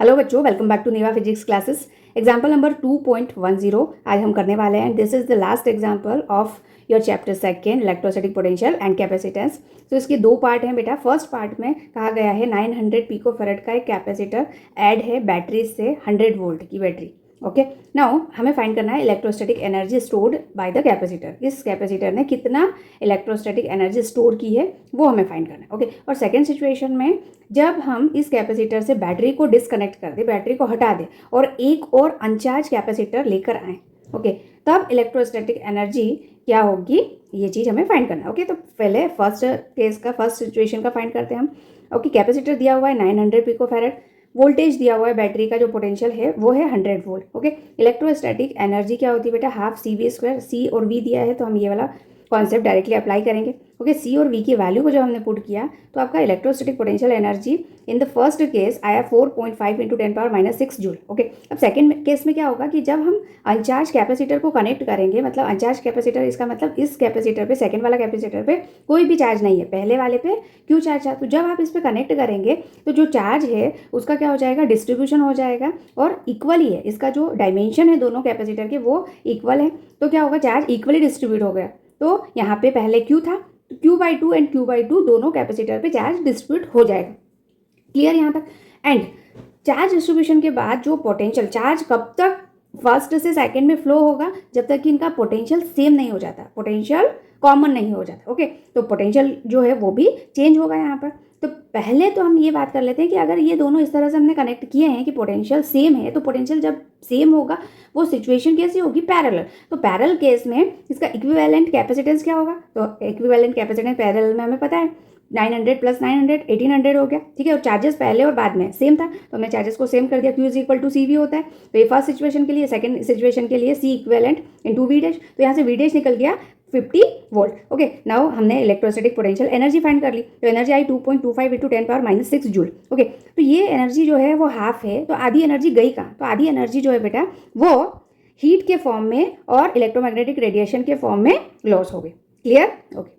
Hello बच्चों, welcome back to Neeva physics classes. Example number 2.10 आज हम करने वाले हैं। This is the last example of your chapter second, electrostatic potential and capacitance. तो इसके दो पार्ट हैं बेटा। फर्स्ट पार्ट में कहा गया है 900 पिकोफैरेड का एक कैपेसिटर ऐड है बैटरी से 100 वोल्ट की बैटरी। ओके, नाउ हमें फाइंड करना है electrostatic energy stored by the capacitor. इस कैपेसिटर ने कितना इलेक्ट्रोस्टैटिक एनर्जी स्टोर की है वो हमें फाइंड करना है। ओके, और सेकेंड सिचुएशन में जब हम इस कैपेसिटर से बैटरी को डिस्कनेक्ट कर दें, बैटरी को हटा दें और एक और अनचार्ज कैपेसिटर लेकर आएँ, ओके, तब इलेक्ट्रोस्टैटिक एनर्जी क्या होगी, ये चीज़ हमें फाइंड करना है। ओके, तो पहले फर्स्ट केस का, फर्स्ट सिचुएशन का फाइंड करते हैं हम। ओके, कैपेसिटर दिया हुआ है 900 पिकोफैरेड, वोल्टेज दिया हुआ है, बैटरी का जो पोटेंशियल है वो है 100 वोल्ट। ओके, इलेक्ट्रोस्टैटिक एनर्जी क्या होती है बेटा, हाफ CV²। सी और वी दिया है तो हम ये वाला कॉन्सेप्ट डायरेक्टली अप्लाई करेंगे। ओके, सी और वी की वैल्यू को जब हमने पुट किया तो आपका electrostatic potential energy in the first case आया 4.5 × 10⁻⁻6 जूल। ओके, अब सेकंड केस में क्या होगा कि जब हम अनचार्ज कैपेसिटर को कनेक्ट करेंगे, मतलब अनचार्ज कैपेसिटर, इसका मतलब इस कैपेसिटर पे, सेकंड वाला कैपेसिटर पे कोई भी चार्ज नहीं है, पहले वाले पे क्यों चार्ज था। तो जब आप इस पे कनेक्ट करेंगे तो जो चार्ज है उसका क्या हो जाएगा, डिस्ट्रीब्यूशन हो जाएगा और इक्वली है। इसका जो डायमेंशन है दोनों कैपेसिटर के वो इक्वल है, तो क्या होगा, चार्ज इक्वली डिस्ट्रीब्यूट हो गया। तो यहाँ पे पहले Q था, Q/2 एंड Q/2 दोनों कैपेसिटर पे चार्ज डिस्ट्रीब्यूट हो जाएगा। क्लियर यहाँ तक। एंड चार्ज डिस्ट्रीब्यूशन के बाद जो पोटेंशियल, चार्ज कब तक फर्स्ट से सेकंड में फ्लो होगा, जब तक कि इनका पोटेंशियल सेम नहीं हो जाता, पोटेंशियल कॉमन नहीं हो जाता। ओके, तो पोटेंशियल जो है वो भी चेंज होगा यहाँ पर। तो पहले तो हम ये बात कर लेते हैं कि अगर ये दोनों इस तरह से हमने कनेक्ट किए हैं कि पोटेंशियल सेम है, तो पोटेंशियल जब सेम होगा वो सिचुएशन कैसी होगी, पैरेलल। तो पैरेलल केस में इसका इक्विवेलेंट कैपेसिटेंस क्या होगा, तो इक्विवेलेंट कैपेसिटेंस पैरेलल में हमें पता है 900 + 900 1800 हो गया। ठीक है, और चार्जेस पहले और बाद में सेम था तो हमने चार्जेस को सेम कर दिया। Q = CV होता है। तो ये फर्स्ट सिचुएशन के लिए, सेकंड सिचुएशन के लिए C इक्विवेलेंट × V डैश, तो यहाँ से V डैश निकल गया 50 वोल्ट। ओके, नाउ हमने इलेक्ट्रोस्टैटिक पोटेंशियल एनर्जी फाइंड कर ली। तो एनर्जी आई 2.25 × 10⁻⁻6 जूल। ओके, तो ये एनर्जी जो है वो हाफ है, तो आधी एनर्जी गई कहाँ, तो आधी एनर्जी जो है बेटा वो हीट के फॉर्म में और इलेक्ट्रोमैग्नेटिक रेडिएशन के फॉर्म में लॉस हो गई। क्लियर। ओके,